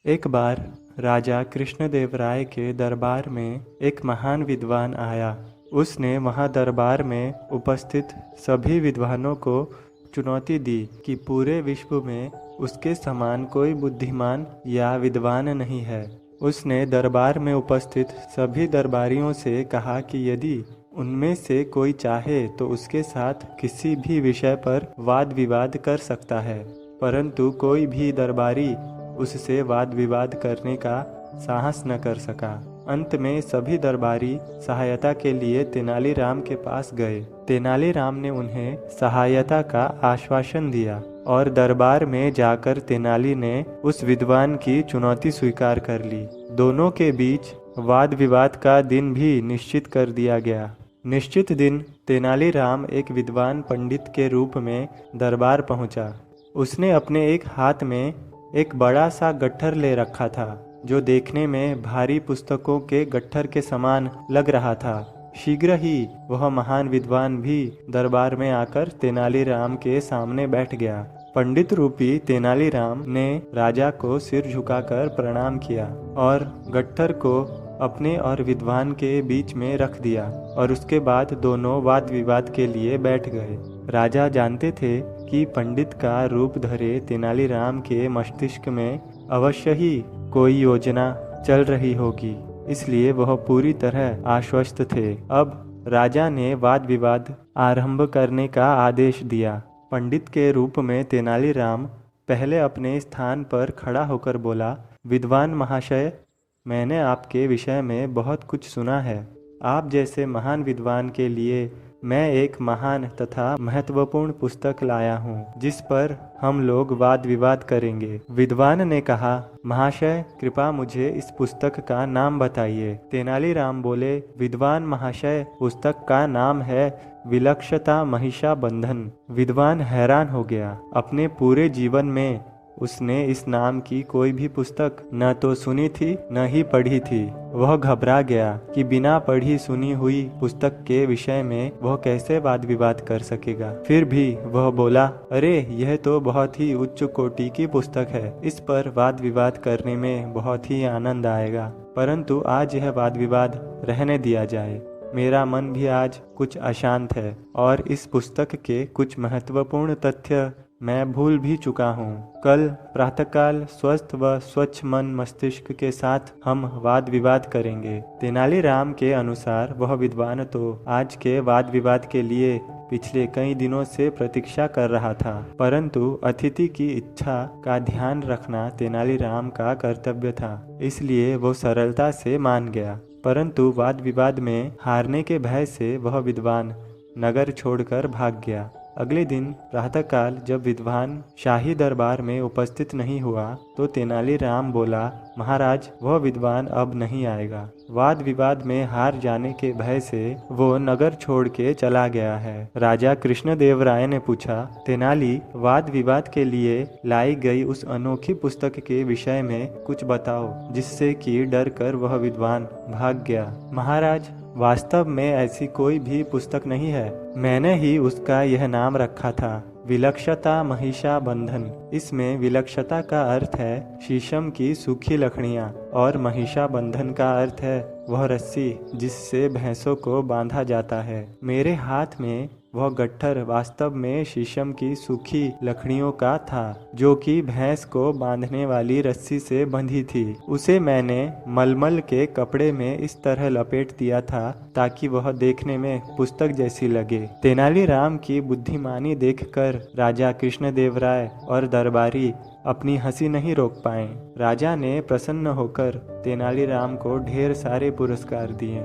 एक बार राजा कृष्णदेव राय के दरबार में एक महान विद्वान आया। उसने वहाँ दरबार में उपस्थित सभी विद्वानों को चुनौती दी कि पूरे विश्व में उसके समान कोई बुद्धिमान या विद्वान नहीं है। उसने दरबार में उपस्थित सभी दरबारियों से कहा कि यदि उनमें से कोई चाहे तो उसके साथ किसी भी विषय पर वाद विवाद कर सकता है, परंतु कोई भी दरबारी उससे वाद विवाद करने का साहस न कर सका। अंत में सभी दरबारी सहायता के लिए तेनालीराम के पास गए। तेनालीराम ने उन्हें सहायता का आश्वासन दिया और दरबार में जाकर तेनाली ने उस विद्वान की चुनौती स्वीकार कर ली। दोनों के बीच वाद विवाद का दिन भी निश्चित कर दिया गया। निश्चित दिन तेनालीराम एक विद्वान पंडित के रूप में दरबार पहुंचा। उसने अपने एक हाथ में एक बड़ा सा गट्ठर ले रखा था, जो देखने में भारी पुस्तकों के गट्ठर के समान लग रहा था। शीघ्र ही वह महान विद्वान भी दरबार में आकर तेनालीराम के सामने बैठ गया। पंडित रूपी तेनालीराम ने राजा को सिर झुकाकर प्रणाम किया और गट्ठर को अपने और विद्वान के बीच में रख दिया और उसके बाद दोनों वाद विवाद के लिए बैठ गए। राजा जानते थे कि पंडित का रूप धरे तेनालीराम के मस्तिष्क में अवश्य ही कोई योजना चल रही होगी, इसलिए वह पूरी तरह आश्वस्त थे। अब राजा ने वाद विवाद आरंभ करने का आदेश दिया। पंडित के रूप में तेनालीराम पहले अपने स्थान पर खड़ा होकर बोला, विद्वान महाशय, मैंने आपके विषय में बहुत कुछ सुना है। आप जैसे महान विद्वान के लिए मैं एक महान तथा महत्वपूर्ण पुस्तक लाया हूँ, जिस पर हम लोग वाद विवाद करेंगे। विद्वान ने कहा, महाशय कृपा मुझे इस पुस्तक का नाम बताइए। तेनालीराम बोले, विद्वान महाशय, पुस्तक का नाम है विलक्षता महिषा बंधन। विद्वान हैरान हो गया। अपने पूरे जीवन में उसने इस नाम की कोई भी पुस्तक न तो सुनी थी न ही पढ़ी थी। वह घबरा गया कि बिना पढ़ी सुनी हुई पुस्तक के विषय में वह कैसे वाद विवाद कर सकेगा। फिर भी वह बोला, अरे यह तो बहुत ही उच्च कोटि की पुस्तक है, इस पर वाद विवाद करने में बहुत ही आनंद आएगा, परंतु आज यह वाद विवाद रहने दिया जाए। मेरा मन भी आज कुछ अशांत है और इस पुस्तक के कुछ महत्वपूर्ण तथ्य मैं भूल भी चुका हूँ। कल प्रातःकाल स्वस्थ व स्वच्छ मन मस्तिष्क के साथ हम वाद विवाद करेंगे। तेनालीराम के अनुसार वह विद्वान तो आज के वाद विवाद के लिए पिछले कई दिनों से प्रतीक्षा कर रहा था, परंतु अतिथि की इच्छा का ध्यान रखना तेनालीराम का कर्तव्य था, इसलिए वो सरलता से मान गया। परंतु वाद विवाद में हारने के भय से वह विद्वान नगर छोड़कर भाग गया। अगले दिन प्रातःकाल जब विद्वान शाही दरबार में उपस्थित नहीं हुआ तो तेनालीराम बोला, महाराज, वह विद्वान अब नहीं आएगा। वाद विवाद में हार जाने के भय से वो नगर छोड़ के चला गया है। राजा कृष्णदेव राय ने पूछा, तेनाली, वाद विवाद के लिए लाई गई उस अनोखी पुस्तक के विषय में कुछ बताओ, जिससे कि डर कर वह विद्वान भाग गया। महाराज, वास्तव में ऐसी कोई भी पुस्तक नहीं है। मैंने ही उसका यह नाम रखा था, विलक्षता महिषा बंधन। इसमें विलक्षता का अर्थ है शीशम की सूखी लकड़ियाँ और महिषा बंधन का अर्थ है वह रस्सी जिससे भैंसों को बांधा जाता है। मेरे हाथ में वह गट्ठर वास्तव में शीशम की सूखी लकड़ियों का था, जो कि भैंस को बांधने वाली रस्सी से बंधी थी। उसे मैंने मलमल के कपड़े में इस तरह लपेट दिया था ताकि वह देखने में पुस्तक जैसी लगे। तेनालीराम की बुद्धिमानी देखकर राजा कृष्णदेव राय और दरबारी अपनी हंसी नहीं रोक पाए। राजा ने प्रसन्न होकर तेनालीराम को ढेर सारे पुरस्कार दिए।